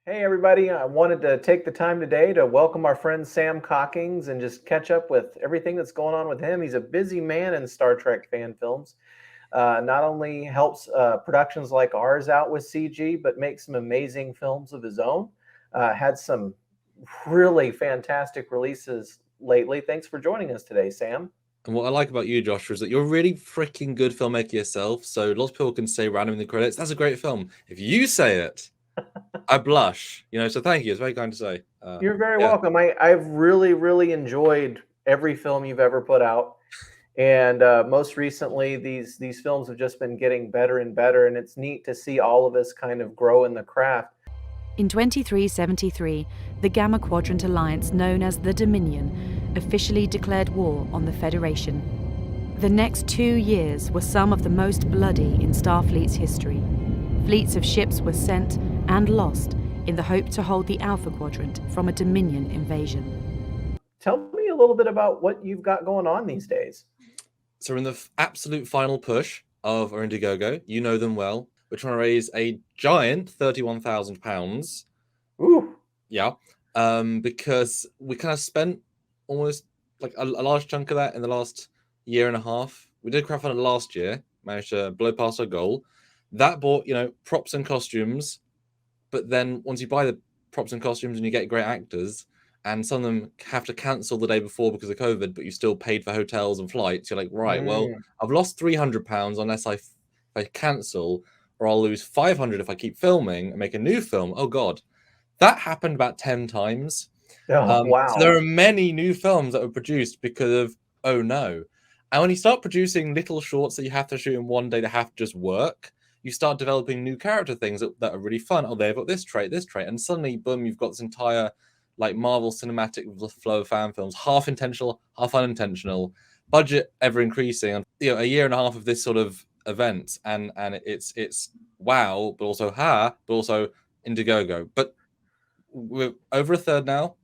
Hey, everybody. I wanted to take the time today to welcome our friend Sam Cockngs and just catch up with everything that's going on with him. He's a busy man in Star Trek fan films. Not only helps productions like ours out with CG, but makes some amazing films of his own. Had some really fantastic releases lately. Thanks for joining us today, Sam. And what I like about you, Joshua, is that you're a really freaking good filmmaker yourself. So lots of people can say random in the credits, that's a great film. If you say it, I blush. So thank you. It's very kind to say. You're very Yeah. welcome. I've really enjoyed every film you've ever put out. And most recently, these films have just been getting better and better, and it's neat to see all of us kind of grow in the craft. In 2373, the Gamma Quadrant Alliance, known as the Dominion, officially declared war on the Federation. The next 2 years were some of the most bloody in Starfleet's history. Fleets of ships were sent and lost in the hope to hold the Alpha Quadrant from a Dominion invasion. Tell me a little bit about what you've got going on these days. So we're in the absolute final push of our Indiegogo. You know them well. We're trying to raise a giant £31,000. Ooh, Yeah. Because we kind of spent almost like a large chunk of that in the last year and a half. We did crowdfund last year, managed to blow past our goal. That bought, props and costumes. But then once you buy the props and costumes and you get great actors, and some of them have to cancel the day before because of COVID, but you still paid for hotels and flights, you're like, right, well, mm, I've lost £300 unless if I cancel, or I'll lose 500 if I keep filming and make a new film. Oh God, that happened about 10 times. oh So there wow, are many new films that were produced because of, oh no. And when you start producing little shorts that you have to shoot in one day that have to just work, you start developing new character things that are really fun. Oh, they've got this trait, and suddenly, boom, you've got this entire like Marvel cinematic flow of fan films, half intentional, half unintentional, budget ever increasing, and a year and a half of this sort of event, and it's wow, but also but also Indiegogo. But we're over a third now.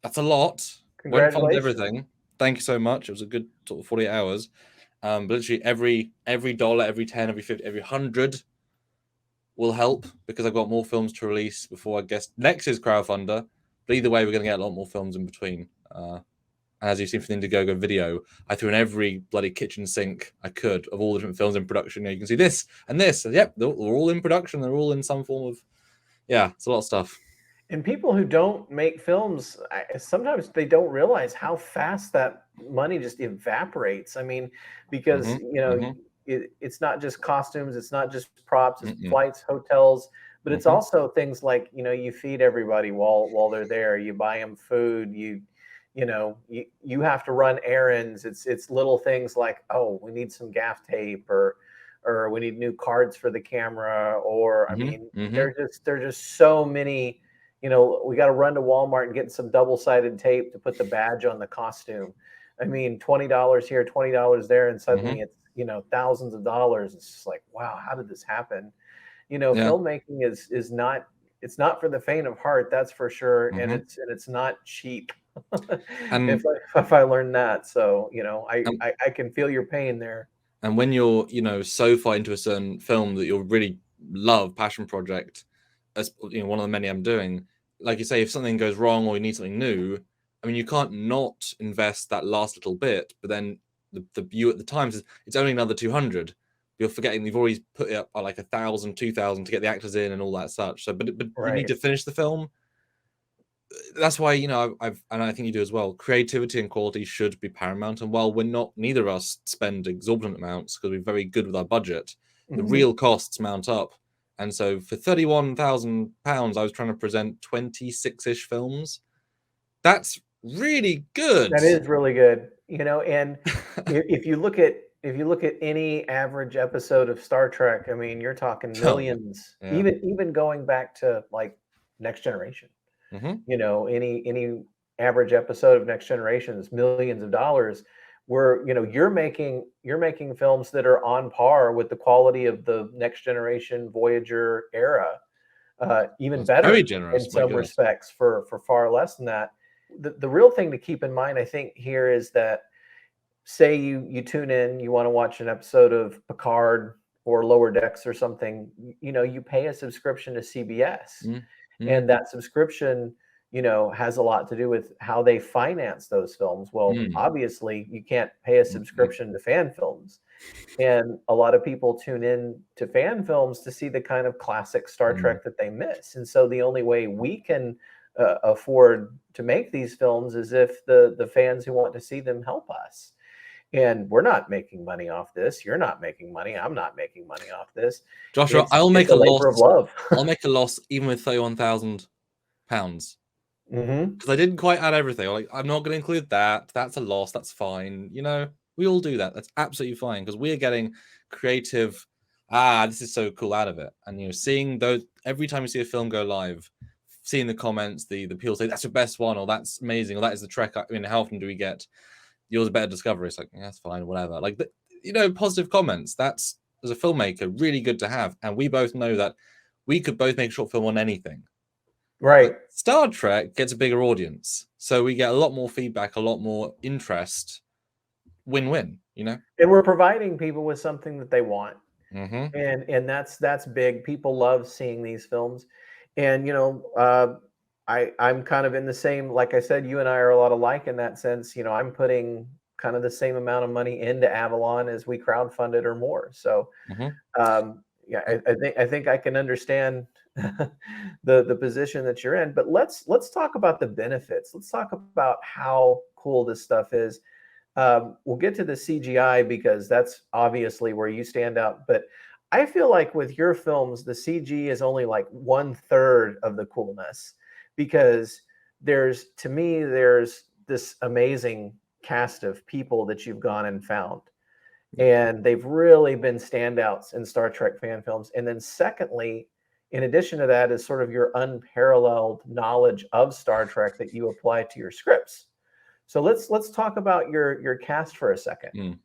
That's a lot. Won't fund congratulations. everything. Thank you so much. It was a good sort of 48 hours. But literally every dollar, every 10, every 50, every 100 will help because I've got more films to release before I guess next is crowdfunder. But either way, we're going to get a lot more films in between. And as you've seen from the Indiegogo video, I threw in every bloody kitchen sink I could of all the different films in production. You can see this and this, and yep, they're all in production. They're all in some form of, yeah, it's a lot of stuff. And people who don't make films, sometimes they don't realize how fast that money just evaporates. I mean, because Mm-hmm. Mm-hmm. it's not just costumes, it's not just props, it's Mm-mm. flights, hotels, but it's Mm-hmm. also things like you feed everybody while they're there, you buy them food, you have to run errands. It's little things like, oh, we need some gaff tape, or we need new cards for the camera, or I mean, Mm-hmm. Mm-hmm. there's just so many. We got to run to Walmart and get some double-sided tape to put the badge on the costume. I mean, $20 here, $20 there, and Mm-hmm. suddenly it's thousands of dollars. It's just like, wow, how did this happen? Yeah. Filmmaking is not, it's not for the faint of heart, that's for sure, and Mm-hmm. it's not cheap. if And if I learned that, so and I can feel your pain there. and when you're so far into a certain film that you really love, passion project, as one of the many I'm doing, like you say, if something goes wrong or you need something new, I mean, you can't not invest that last little bit. But then the view at the time says it's only another 200. You're forgetting you've already put it up by like 1,000, 2,000 to get the actors in and all that such. So, but you need Right. to finish the film. That's why I've and I think you do as well. Creativity and quality should be paramount. And while neither of us spend exorbitant amounts because we're very good with our budget, the Mhm. real costs mount up. And so for £31,000, I was trying to present 26-ish films. That's really good. That is really good. And if you look at any average episode of Star Trek, I mean, you're talking Oh yeah, millions, yeah. even going back to like Next Generation. Mm-hmm. Any average episode of Next Generation is millions of dollars. Where you're making films that are on par with the quality of the Next Generation Voyager era, even That's very better in generous. My some goodness. respects for far less than that. The real thing to keep in mind, I think, here is that, say you tune in, you want to watch an episode of Picard or Lower Decks or something, you pay a subscription to CBS. And that subscription, has a lot to do with how they finance those films. Well, obviously, you can't pay a subscription to fan films. And a lot of people tune in to fan films to see the kind of classic Star Trek that they miss. And so the only way we can afford to make these films is if the fans who want to see them help us. And we're not making money off this. You're not making money. I'm not making money off this. Joshua, It's a labor of love. I'll make a loss even with £31,000 because I didn't quite add everything. Like, I'm not going to include that. That's a loss. That's fine. We all do that. That's absolutely fine because we're getting creative. This is so cool out of it. And seeing those every time you see a film go live, seeing the comments, the people say that's the best one, or that's amazing, or that is the Trek. I mean, how often do we get yours a better discovery? It's like, yeah, that's fine, whatever. Like, positive comments. That's, as a filmmaker, really good to have. And we both know that we could both make a short film on anything. Right. But Star Trek gets a bigger audience, so we get a lot more feedback, a lot more interest. Win-win, And we're providing people with something that they want. And that's big. People love seeing these films. And I'm kind of in the same, like I said, you and I are a lot alike in that sense. I'm putting kind of the same amount of money into Avalon as we crowdfunded or more. So I think I can understand the position that you're in. But let's talk about the benefits. Let's talk about how cool this stuff is. We'll get to the CGI because that's obviously where you stand out. But I feel like with your films, the CG is only like 1/3 of the coolness, because there's this amazing cast of people that you've gone and found. And they've really been standouts in Star Trek fan films. And then secondly, in addition to that, is sort of your unparalleled knowledge of Star Trek that you apply to your scripts. So let's talk about your cast for a second.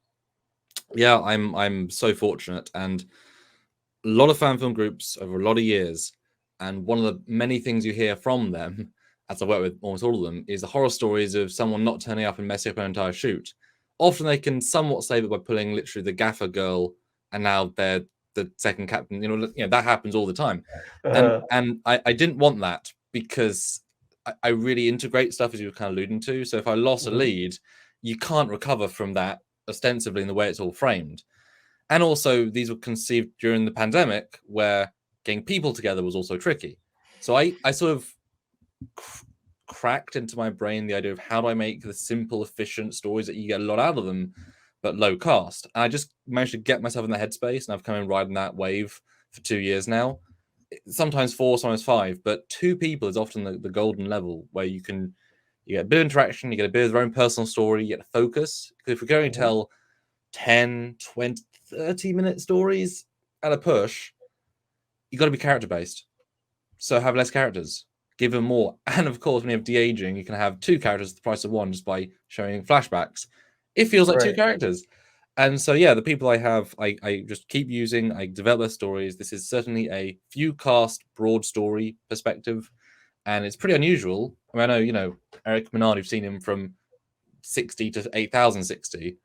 Yeah, I'm so fortunate, and a lot of fan film groups over a lot of years, and one of the many things you hear from them, as I work with almost all of them, is the horror stories of someone not turning up and messing up an entire shoot. Often they can somewhat save it by pulling literally the gaffer girl, and now they're the second captain. That happens all the time, and I didn't want that because I really integrate stuff, as you were kind of alluding to. So if I lost a lead, you can't recover from that ostensibly in the way it's all framed. And also, these were conceived during the pandemic, where getting people together was also tricky. So I sort of cracked into my brain the idea of how do I make the simple, efficient stories that you get a lot out of them, but low cost. And I just managed to get myself in the headspace, and I've come in riding that wave for 2 years now. Sometimes 4, sometimes 5, but 2 people is often the golden level where you get a bit of interaction, you get a bit of their own personal story, you get a focus. Because if we're going to tell 10, 20, 30-minute stories at a push, you got to be character based. So have less characters, give them more. And of course, when you have de-aging, you can have 2 characters at the price of 1 just by showing flashbacks. It feels like 2 characters. And so, yeah, the people I have, I just keep using. I develop their stories. This is certainly a few cast, broad story perspective, and it's pretty unusual. I mean, I know, Eric Menard, you've seen him from 60 to 8060.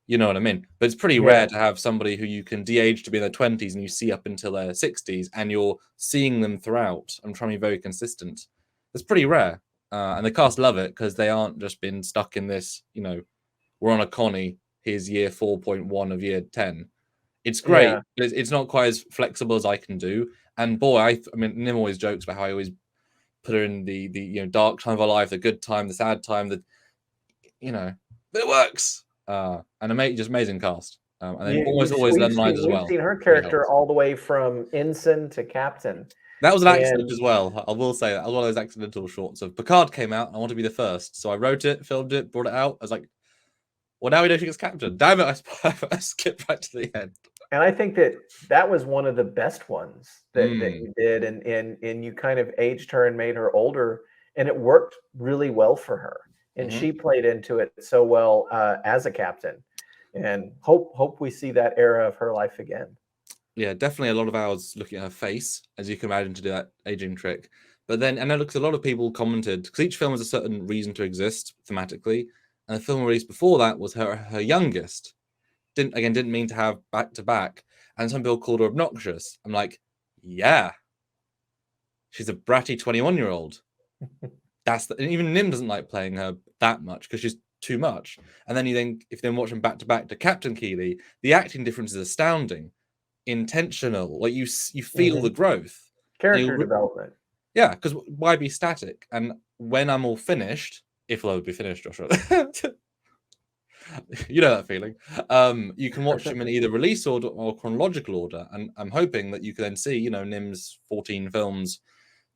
You know what I mean? But it's pretty rare to have somebody who you can de-age to be in their 20s and you see up until their 60s, and you're seeing them throughout. I'm trying to be very consistent. It's pretty rare. And the cast love it because they aren't just been stuck in this, we're on a Connie, here's year 4.1 of year 10. It's great, but it's not quite as flexible as I can do. And boy, I mean, Nim always jokes about how I always put her in the dark time of our life, the good time, the sad time, but it works. And just amazing cast. And then almost always learn lines as well. We've seen her character all the way from ensign to captain. That was an accident as well. I will say that. One of those accidental shorts of Picard came out, and I want to be the first. So I wrote it, filmed it, brought it out. I was like, well, now we know she gets captain. Damn it, I skipped right to the end. And I think that was one of the best ones that you did. And you kind of aged her and made her older. And it worked really well for her. And she played into it so well as a captain. And hope we see that era of her life again. Yeah, definitely a lot of hours looking at her face, as you can imagine, to do that aging trick. But then, and I look, a lot of people commented, because each film has a certain reason to exist thematically. And the film released before that was her youngest. Didn't mean to have back to back. And some people called her obnoxious. I'm like, yeah. she's a bratty 21-year-old. And even Nim doesn't like playing her that much because she's too much. And then if you then watch them back to back to Captain Keeley, the acting difference is astounding, intentional. Like you feel the growth, character development. Yeah, because why be static? And when I'm all finished, if I'll be finished, Joshua, you know that feeling. You can watch them in either release order or chronological order, and I'm hoping that you can then see, Nim's 14 films,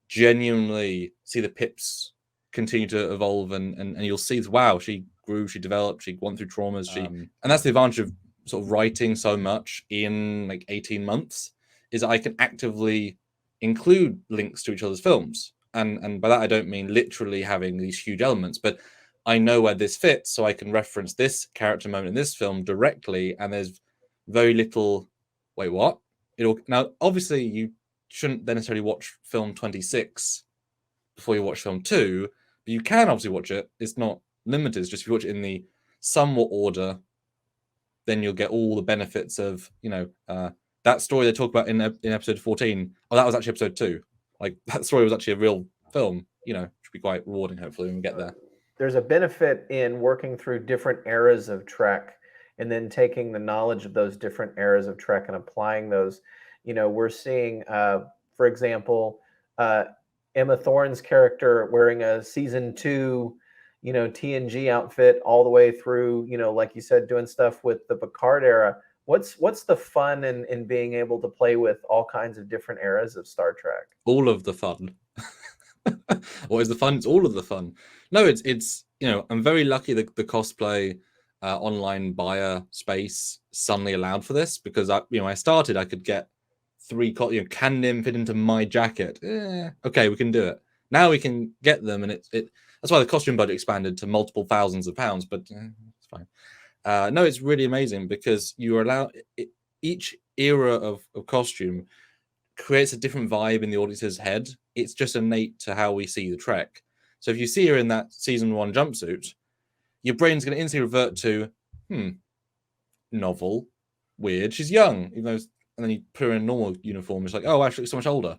genuinely see the pips continue to evolve, and you'll see, wow, she grew, she developed, she went through traumas, and that's the advantage of sort of writing so much in like 18 months, is that I can actively include links to each other's films, and by that I don't mean literally having these huge elements, but I know where this fits, so I can reference this character moment in this film directly, and there's very little, wait, what? Now, obviously, you shouldn't then necessarily watch film 26 before you watch film 2, but you can obviously watch it. It's not limited. It's just if you watch it in the somewhat order, then you'll get all the benefits of, that story they talk about in episode 14. Oh, that was actually episode 2. Like, that story was actually a real film. Should be quite rewarding, hopefully, when we get there. There's a benefit in working through different eras of Trek and then taking the knowledge of those different eras of Trek and applying those. We're seeing, for example, Emma Thorne's character wearing a season 2, TNG outfit all the way through, like you said, doing stuff with the Picard era. What's the fun in being able to play with all kinds of different eras of Star Trek? All of the fun. What is the fun? It's all of the fun. No, it's I'm very lucky that the cosplay online buyer space suddenly allowed for this, because I started, I could get 3 can Nim fit into my jacket? Okay, we can do it. Now we can get them, and that's why the costume budget expanded to multiple thousands of pounds, but it's fine. No, it's really amazing because you are allowed, each era of costume creates a different vibe in the audience's head. It's just innate to how we see the Trek. So if you see her in that season 1 jumpsuit, your brain's going to instantly revert to, novel, weird, she's young, even though, and then you put her in a normal uniform, it's like, oh, actually, so much older.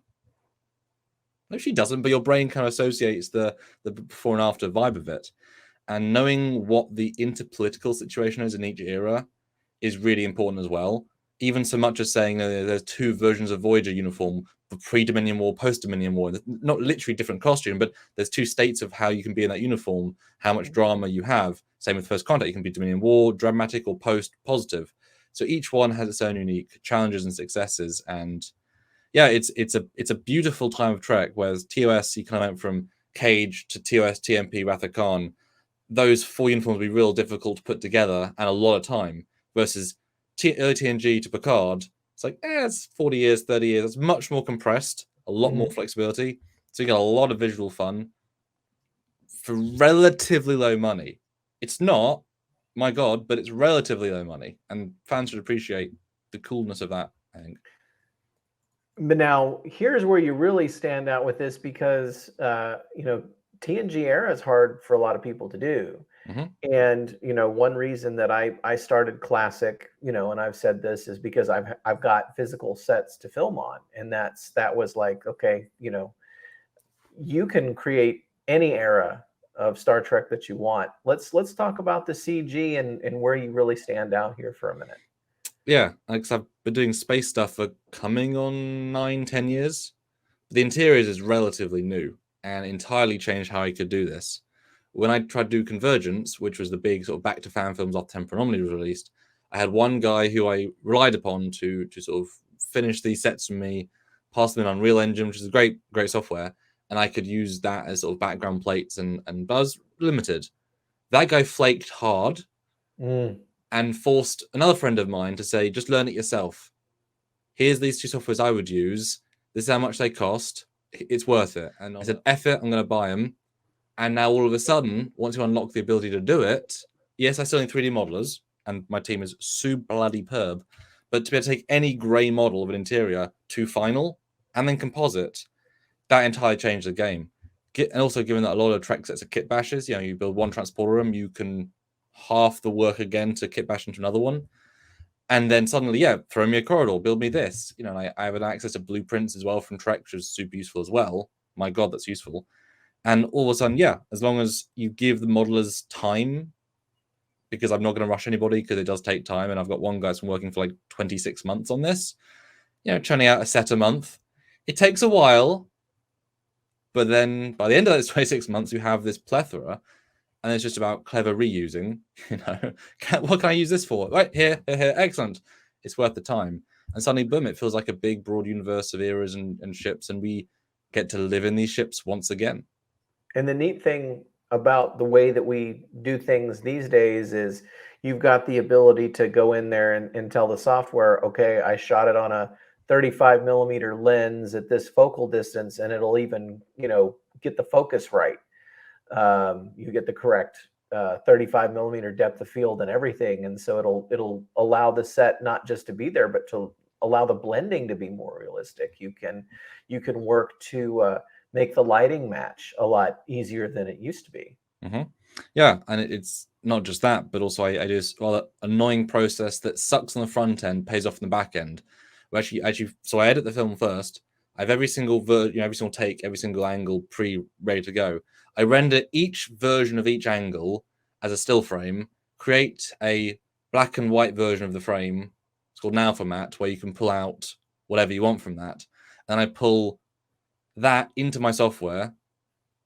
No, she doesn't, but your brain kind of associates the before and after vibe of it. And knowing what the interpolitical situation is in each era is really important as well. Even so much as saying there's 2 versions of Voyager uniform, the pre-Dominion War, post-Dominion War. Not literally different costume, but there's 2 states of how you can be in that uniform, how much drama you have. Same with First Contact, you can be Dominion War, dramatic, or post-positive. So each one has its own unique challenges and successes. And yeah, it's a beautiful time of Trek, whereas TOS, you kind of went from Cage to TOS, TMP, Wrath of Khan. Those 4 uniforms will be real difficult to put together and a lot of time, versus early TNG to Picard, it's like, it's 40 years, 30 years. It's much more compressed, a lot more flexibility. So you get a lot of visual fun for relatively low money. It's not, my God, but it's relatively low money. And fans should appreciate the coolness of that, I think. But now, here's where you really stand out with this, because, TNG era is hard for a lot of people to do. And one reason that I started Classic, and I've said this, is because I've got physical sets to film on, and that was like, okay, you can create any era of Star Trek that you want. Let's talk about the CG and where you really stand out here for a minute. Yeah, because I've been doing space stuff for coming on 9-10 years. The interiors is relatively new and entirely changed how I could do this. When I tried to do Convergence, which was the big sort of back to fan films after Temporal Anomaly was released, I had one guy who I relied upon to sort of finish these sets for me, pass them in Unreal Engine, which is a great software, and I could use that as sort of background plates, but I was limited. That guy flaked hard and forced another friend of mine to say, just learn it yourself. Here's these 2 softwares I would use. This is how much they cost. It's worth it. And I said, F it, I'm going to buy them. And now all of a sudden, once you unlock the ability to do it, yes, I still need 3D modelers, and my team is bloody perb, but to be able to take any grey model of an interior to final and then composite, that entirely changed the game. And also, given that a lot of Trek sets are kit bashes, you build one transporter room, you can half the work again to kit bash into another one. And then suddenly, yeah, throw me a corridor, build me this. You know, I have access to blueprints as well from Trek, which is super useful as well. My God, that's useful. And all of a sudden, yeah, as long as you give the modelers time, because I'm not going to rush anybody because it does take time. And I've got one guy's been working for like 26 months on this, you know, churning out a set a month. It takes a while, but then by the end of those 26 months, you have this plethora, and it's just about clever reusing. You know, what can I use this for? Right, here, excellent. It's worth the time. And suddenly, boom, it feels like a big, broad universe of eras and ships, and we get to live in these ships once again. And the neat thing about the way that we do things these days is you've got the ability to go in there and tell the software, okay, I shot it on a 35 millimeter lens at this focal distance, and it'll even, you know, get the focus right. You get the correct 35 millimeter depth of field and everything, and so it'll allow the set not just to be there, but to allow the blending to be more realistic. You can work to make the lighting match a lot easier than it used to be. Mm-hmm. Yeah, and it's not just that, but also I do this rather annoying process that sucks on the front end, pays off in the back end. Actually, so I edit the film first. I have every single every single take, every single angle ready to go. I render each version of each angle as a still frame, create a black and white version of the frame. It's called Now Format, where you can pull out whatever you want from that. And I pull that into my software,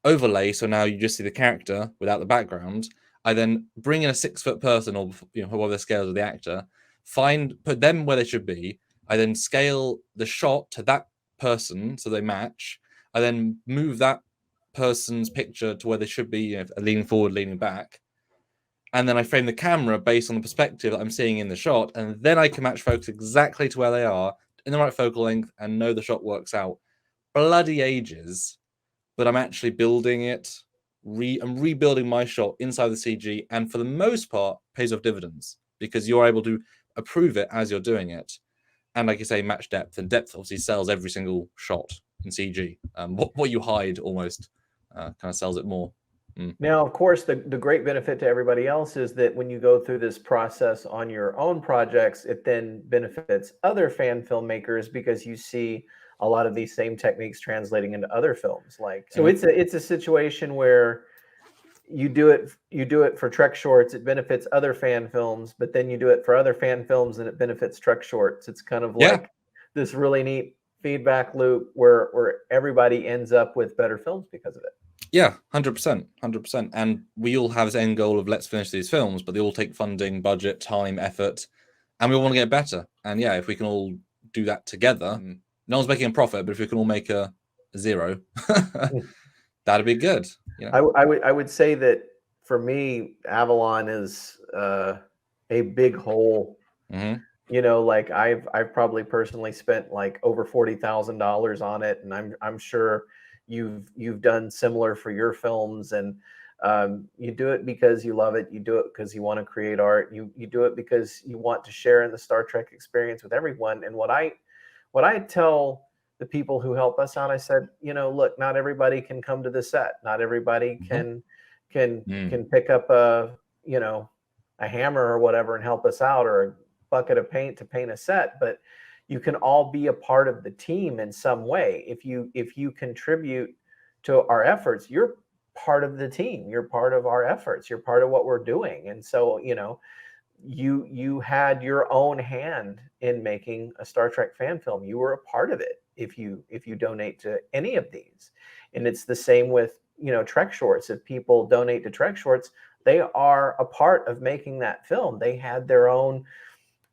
overlay, so now you just see the character without the background. I then bring in a 6-foot person, or whatever the scales of the actor, put them where they should be. I then scale the shot to that person so they match. I then move that person's picture to where they should be, leaning forward, leaning back. And then I frame the camera based on the perspective that I'm seeing in the shot, and then I can match focus exactly to where they are in the right focal length and know the shot works out. Bloody ages, but I'm actually building it. I'm rebuilding my shot inside the CG, and for the most part, pays off dividends because you're able to approve it as you're doing it. And like you say, match depth, and depth obviously sells every single shot in CG. What you hide almost kind of sells it more. Now, of course, the great benefit to everybody else is that when you go through this process on your own projects, it then benefits other fan filmmakers because you see a lot of these same techniques translating into other films. So it's a situation where you do it for Trek shorts, it benefits other fan films, but then you do it for other fan films and it benefits Trek shorts. It's kind of like this really neat feedback loop where everybody ends up with better films because of it. Yeah, 100%. And we all have this end goal of let's finish these films, but they all take funding, budget, time, effort, and we all want to get better. And yeah, if we can all do that together, no one's making a profit, but if we can all make a zero, that'd be good. You know? I would say that for me, Avalon is a big hole. Mm-hmm. You know, like I've probably personally spent like over $40,000 on it, and I'm sure you've done similar for your films, and you do it because you love it. You do it because you want to create art. You do it because you want to share in the Star Trek experience with everyone. And what I tell the people who help us out, I said, you know, look, not everybody can come to the set. Not everybody can pick up a hammer or whatever and help us out, or a bucket of paint to paint a set, but you can all be a part of the team in some way. If you contribute to our efforts, you're part of the team. You're part of our efforts. You're part of what we're doing. And so, you know, you had your own hand in making a Star Trek fan film. You were a part of it if you donate to any of these. And it's the same with, you know, Trek shorts. If people donate to Trek shorts, they are a part of making that film. They had their own,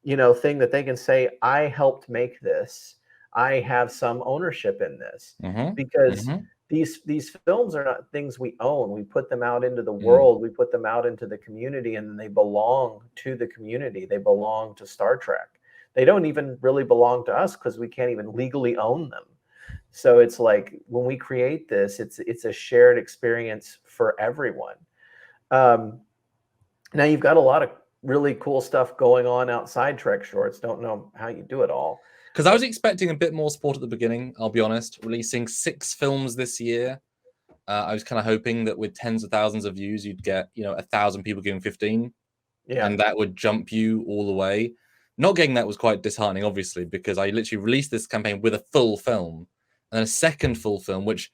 you know, thing that they can say, I helped make this. I have some ownership in this. Because these films are not things we own. We put them out into the world. We put them out into the community, and they belong to the community. They belong to Star Trek. They don't even really belong to us because we can't even legally own them. So it's like when we create this, it's a shared experience for everyone. Now you've got a lot of really cool stuff going on outside Trek shorts. Don't know how you do it all. Because I was expecting a bit more support at the beginning, I'll be honest. Releasing 6 films this year, I was kind of hoping that with tens of thousands of views, you'd get, 1,000 people giving 15. Yeah. And that would jump you all the way. Not getting that was quite disheartening, obviously, because I literally released this campaign with a full film and then a second full film, which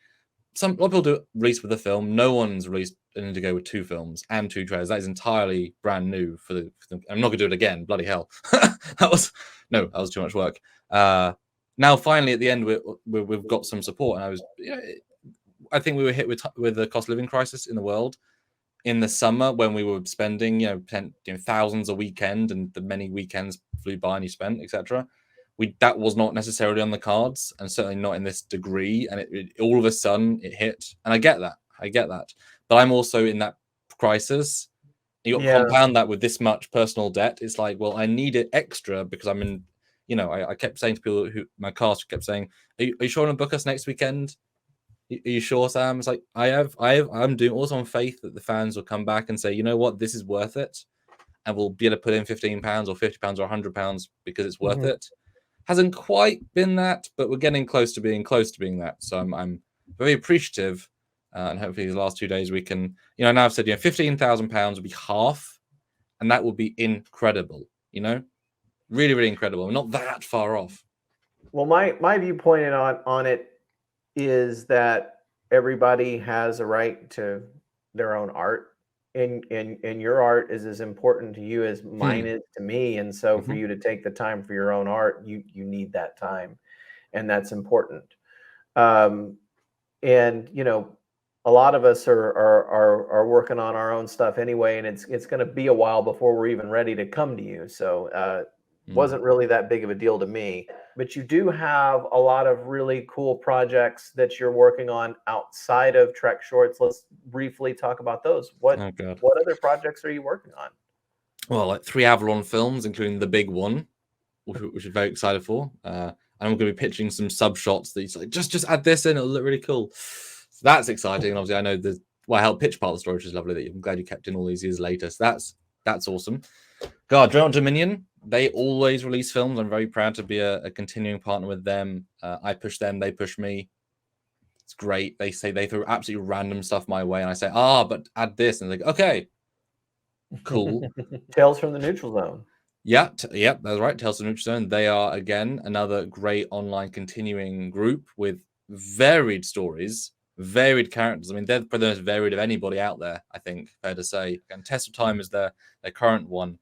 a lot of people do release with a film. No one's released an Indigo with 2 films and 2 trailers. That is entirely brand new for the I'm not gonna do it again. Bloody hell, that was too much work. Now finally at the end we've got some support, and I was, I think we were hit with the cost of living crisis in the world in the summer when we were spending thousands a weekend, and the many weekends flew by and you spent, etc. That was not necessarily on the cards, and certainly not in this degree. And it all of a sudden it hit, and I get that. But I'm also in that crisis. You got compound that with this much personal debt. It's like, well, I need it extra because I'm in. I kept saying to people my cast kept saying, "Are you sure to book us next weekend? Are you sure, Sam?" It's like I'm doing also on faith that the fans will come back and say, you know what, this is worth it, and we'll be able to put in £15 or £50 or £100 because it's worth it. Hasn't quite been that, but we're getting close to being that. So I'm very appreciative, and hopefully these last 2 days we can, now I've said, £15,000 will be half, and that will be incredible. Really, really incredible. We're not that far off. Well, my viewpoint on it is that everybody has a right to their own art, and your art is as important to you as mine is to me. And so for you to take the time for your own art, you need that time, and that's important. And a lot of us are working on our own stuff anyway, and it's going to be a while before we're even ready to come to you. So wasn't really that big of a deal to me. But you do have a lot of really cool projects that you're working on outside of Trek Shorts. Let's briefly talk about those. What other projects are you working on? Well, like 3 Avalon films, including the big one, which I'm very excited for. And I'm going to be pitching some sub shots that he's like, just add this in, it'll look really cool. So that's exciting. And obviously, I know I helped pitch part of the story, which is lovely. I'm glad you kept in all these years later. So that's awesome. God, Dreadnought Dominion, they always release films. I'm very proud to be a continuing partner with them. I push them, they push me. It's great. They throw absolutely random stuff my way, and I say, but add this, and they're like, okay, cool. Tales from the Neutral Zone. Yeah, that's right. Tales from the Neutral Zone. They are, again, another great online continuing group with varied stories, varied characters. I mean, they're probably the most varied of anybody out there, I think, fair to say. And Test of Time is their current one.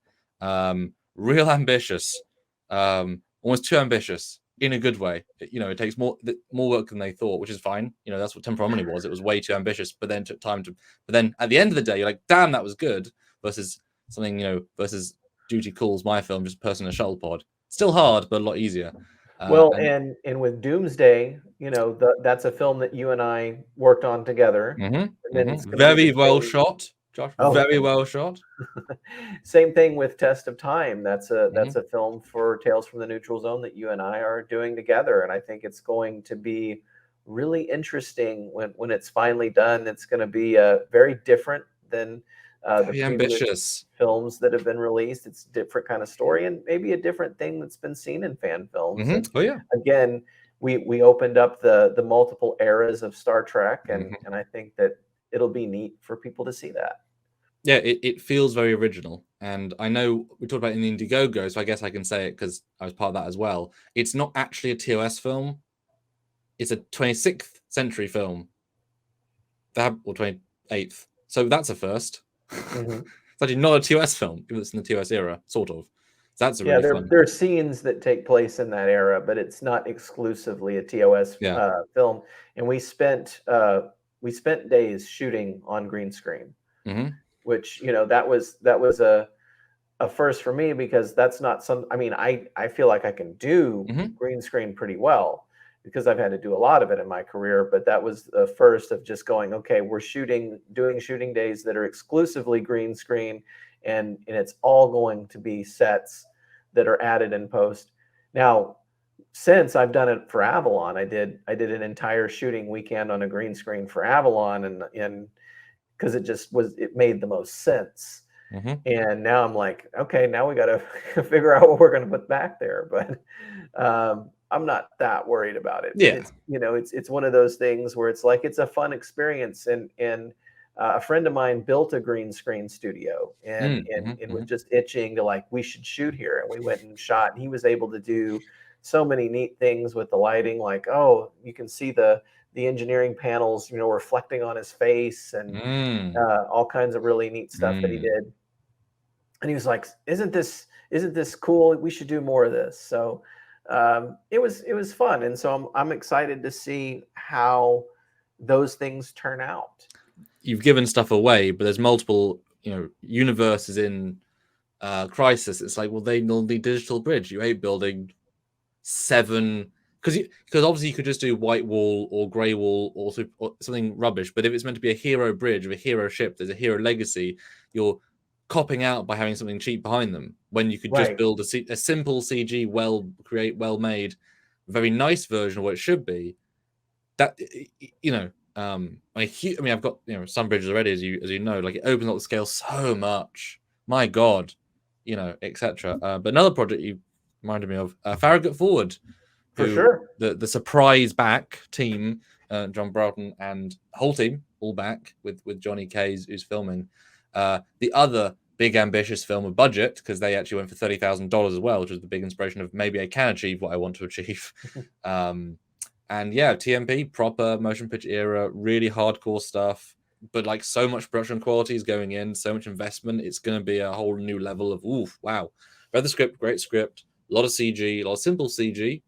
Real ambitious, almost too ambitious in a good way. It takes more work than they thought, which is fine. That's what Temporal Harmony was. It was way too ambitious, but then took time to. But then at the end of the day, you're like, damn, that was good. Versus something, versus Duty Calls, my film, just person in a shuttle pod. Still hard, but a lot easier. And with Doomsday, that's a film that you and I worked on together. Very well shot, Josh. Very well shot. Same thing with Test of Time. That's a film for Tales from the Neutral Zone that you and I are doing together, and I think it's going to be really interesting when it's finally done. It's going to be very different than the ambitious films that have been released. It's a different kind of story, and maybe a different thing that's been seen in fan films. Again, we opened up the multiple eras of Star Trek, and I think that it'll be neat for people to see that. Yeah, it feels very original. And I know we talked about it in the Indiegogo, so I guess I can say it because I was part of that as well. It's not actually a TOS film. It's a 26th century film. Or 28th. So that's a first. It's actually not a TOS film, even though it's in the TOS era, sort of. So that's really fun. There are scenes that take place in that era, but it's not exclusively a TOS film. And we spent days shooting on green screen. Which that was a first for me, because that's not I feel like I can do green screen pretty well because I've had to do a lot of it in my career, but that was the first of just going, okay, we're doing shooting days that are exclusively green screen, and it's all going to be sets that are added in post. Now, since I've done it for Avalon, I did an entire shooting weekend on a green screen for Avalon, and because it made the most sense. And now I'm like, okay, now we got to figure out what we're going to put back there. But I'm not that worried about it. Yeah. It's one of those things where it's like, it's a fun experience. And a friend of mine built a green screen studio and was just itching to like, we should shoot here. And we went and shot. And he was able to do so many neat things with the lighting, like, oh, you can see the engineering panels, reflecting on his face, and all kinds of really neat stuff that he did. And he was like, isn't this cool? We should do more of this. So it was fun. And so I'm excited to see how those things turn out. You've given stuff away, but there's multiple, universes in Crisis. It's like, well, they need Digital Bridge. You hate building 7, because obviously you could just do white wall or grey wall or something rubbish. But if it's meant to be a hero bridge with a hero ship, there's a hero legacy, you're copping out by having something cheap behind them when you could just build a simple CG, well-made, very nice version of what it should be. That, I've got some bridges already, as you know, like it opens up the scale so much. My God, etc. But another project you reminded me of, Farragut Forward, for sure, the surprise back team, John Broughton and whole team all back with Johnny Case, who's filming. The other big ambitious film with budget, because they actually went for $30,000 as well, which was the big inspiration of maybe I can achieve what I want to achieve. And yeah, TMP, proper motion picture era, really hardcore stuff, but like so much production quality is going in, so much investment. It's going to be a whole new level of wow. Read the script, great script, a lot of CG, a lot of simple CG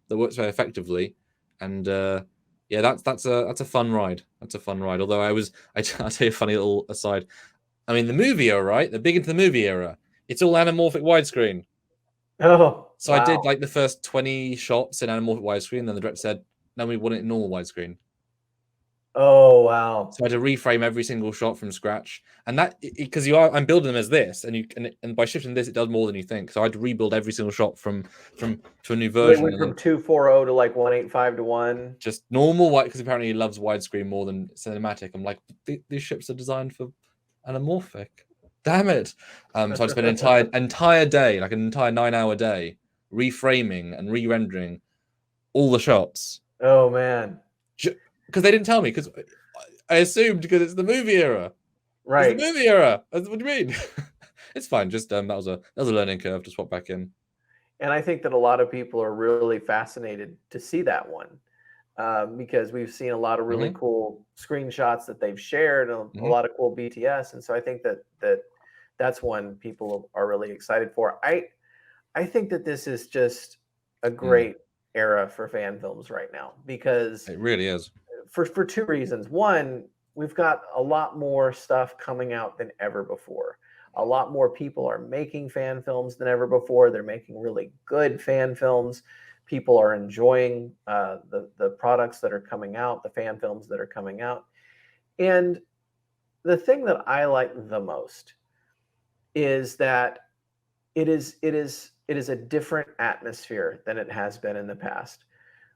that works very effectively, and that's a fun ride. That's a fun ride. Although I'll tell you a funny little aside. I mean, the movie era, right? They're big into the movie era. It's all anamorphic widescreen. Oh, so wow. I did like the first 20 shots in anamorphic widescreen, and then the director said, "No, we want it in normal widescreen." Oh wow! So I had to reframe every single shot from scratch, and that because I'm building them as this, and by shifting this, it does more than you think. So I had to rebuild every single shot from to a new version. It went from 240 to like 185 to 1. Just normal white, because apparently he loves widescreen more than cinematic. I'm like, these ships are designed for anamorphic. Damn it! So I spent an entire day, like an entire 9-hour day, reframing and re-rendering all the shots. Oh man! Because they didn't tell me, because I assumed because it's the movie era. Right. It's the movie era. What do you mean? It's fine. Just that was a learning curve to swap back in. And I think that a lot of people are really fascinated to see that one, because we've seen a lot of really cool screenshots that they've shared, and a lot of cool BTS. And so I think that's one people are really excited for. I think that this is just a great era for fan films right now, because it really is. For two reasons. One, we've got a lot more stuff coming out than ever before. A lot more people are making fan films than ever before. They're making really good fan films. People are enjoying the products that are coming out, the fan films that are coming out. And the thing that I like the most is that it is a different atmosphere than it has been in the past.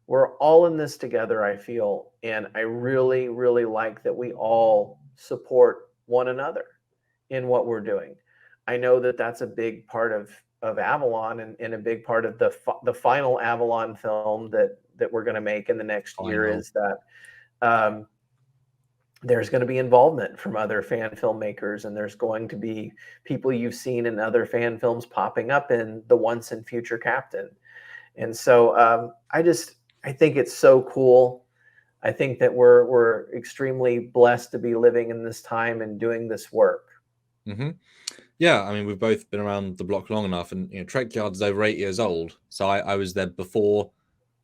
We're all in this together, I feel, and I really, really like that we all support one another in what we're doing. I know that that's a big part of Avalon, and a big part of the final Avalon film that we're going to make in the next year is that there's going to be involvement from other fan filmmakers, and there's going to be people you've seen in other fan films popping up in The Once and Future Captain. And so I think it's so cool. I think that we're extremely blessed to be living in this time and doing this work. Yeah, I mean, we've both been around the block long enough, and Trek Yard is over 8 years old. So I was there before.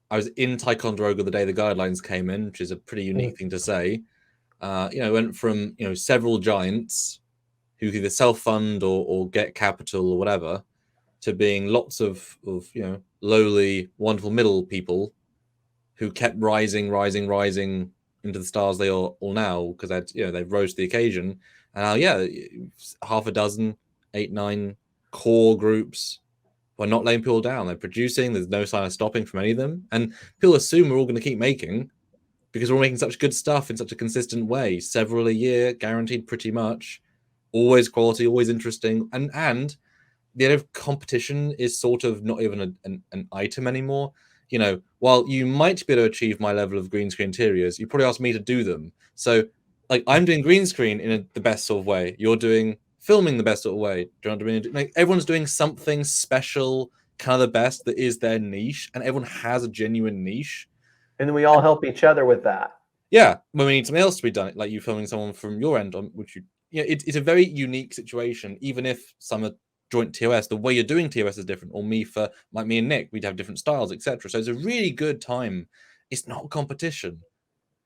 I was in Ticonderoga the day the guidelines came in, which is a pretty unique thing to say. Went from several giants who either self-fund or get capital or whatever, to being lots of lowly, wonderful middle people who kept rising into the stars they are all now, because they've rose to the occasion. And now, half a dozen, 8, 9 core groups who are not laying people down. They're producing. There's no sign of stopping from any of them. And people assume we're all going to keep making, because we're making such good stuff in such a consistent way. Several a year, guaranteed pretty much. Always quality, always interesting. And the idea of competition is sort of not even an item anymore. While you might be able to achieve my level of green screen interiors, you probably ask me to do them. So like I'm doing green screen in the best sort of way. You're doing filming the best sort of way. Do you know what I mean? Like everyone's doing something special, kind of the best that is their niche, and everyone has a genuine niche. And then we all help each other with that. Yeah, when we need something else to be done, like you filming someone from your end, on which it's a very unique situation. Even if some are joint TOS, the way you're doing TOS is different. Or me for like me and Nick, we'd have different styles, etc. So it's a really good time. It's not competition.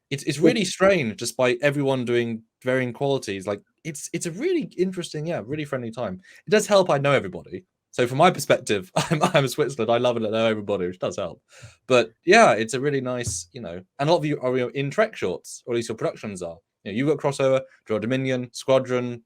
It's really strange, just by everyone doing varying qualities. Like it's a really interesting, really friendly time. It does help. I know everybody. So from my perspective, I'm a Switzerland. I love it. I know everybody, which does help. But yeah, it's a really nice, and a lot of you are in Trek shorts, or at least your productions are. You've got crossover, draw Dominion, Squadron.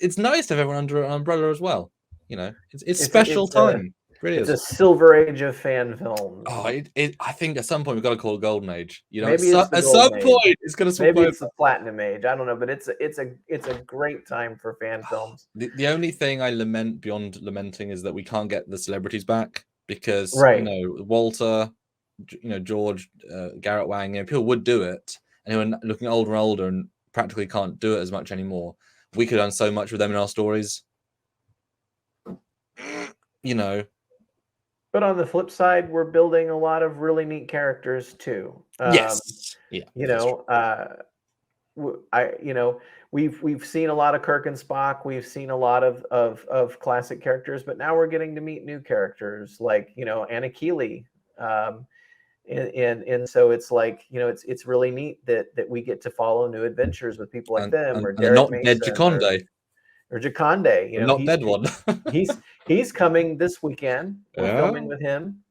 It's nice to have everyone under an umbrella as well. It's special time. Really it's is. a silver age of fan films. Oh, I think at some point we've got to call it golden age. Maybe it's at some point it's going to swap maybe over. it's the platinum age. I don't know, but it's a great time for fan films. The only thing I lament beyond lamenting is that we can't get the celebrities back, because Walter, George, Garrett Wang, people would do it, and who are looking older and older and practically can't do it as much anymore. We could have done so much with them in our stories. But on the flip side, we're building a lot of really neat characters too. Yes. Yeah. We've seen a lot of Kirk and Spock. We've seen a lot of classic characters, but now we're getting to meet new characters like Anna Keeley, and so it's like it's really neat that we get to follow new adventures with people like them, or Derek not Mason, dead Jaconde. or Jaconde. Not dead one. he's coming this weekend. We're filming with him,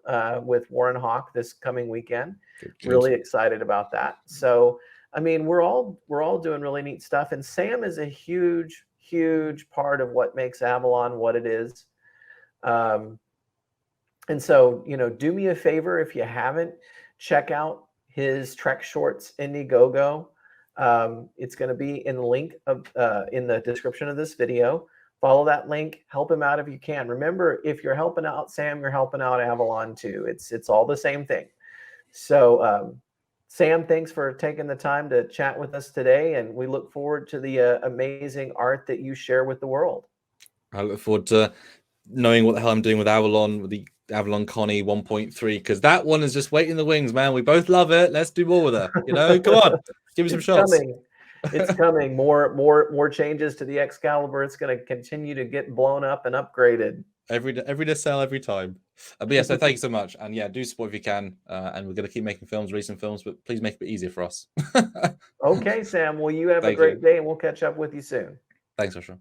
with Warren Hawk this coming weekend. Good. Really excited about that. So I mean, we're all doing really neat stuff, and Sam is a huge part of what makes Avalon what it is. And so do me a favor, if you haven't, check out his Trek shorts Indiegogo. It's going to be in the link in the description of this video. Follow that link, help him out if you can. Remember, if you're helping out Sam, you're helping out Avalon too. It's all the same thing. So Sam, thanks for taking the time to chat with us today, and we look forward to the amazing art that you share with the world. I look forward to knowing what the hell I'm doing with Avalon, with the Avalon Connie 1.3, because that one is just waiting in the wings, man. We both love it. Let's do more with her. Come on, give me some shots. It's coming. More changes to the Excalibur. It's going to continue to get blown up and upgraded. Every nacelle, every time. But yeah, so thank you so much. And yeah, do support if you can. And we're going to keep making films, recent films, but please make it easier for us. Okay, Sam. Well, you have a great day, and we'll catch up with you soon. Thanks, Joshua.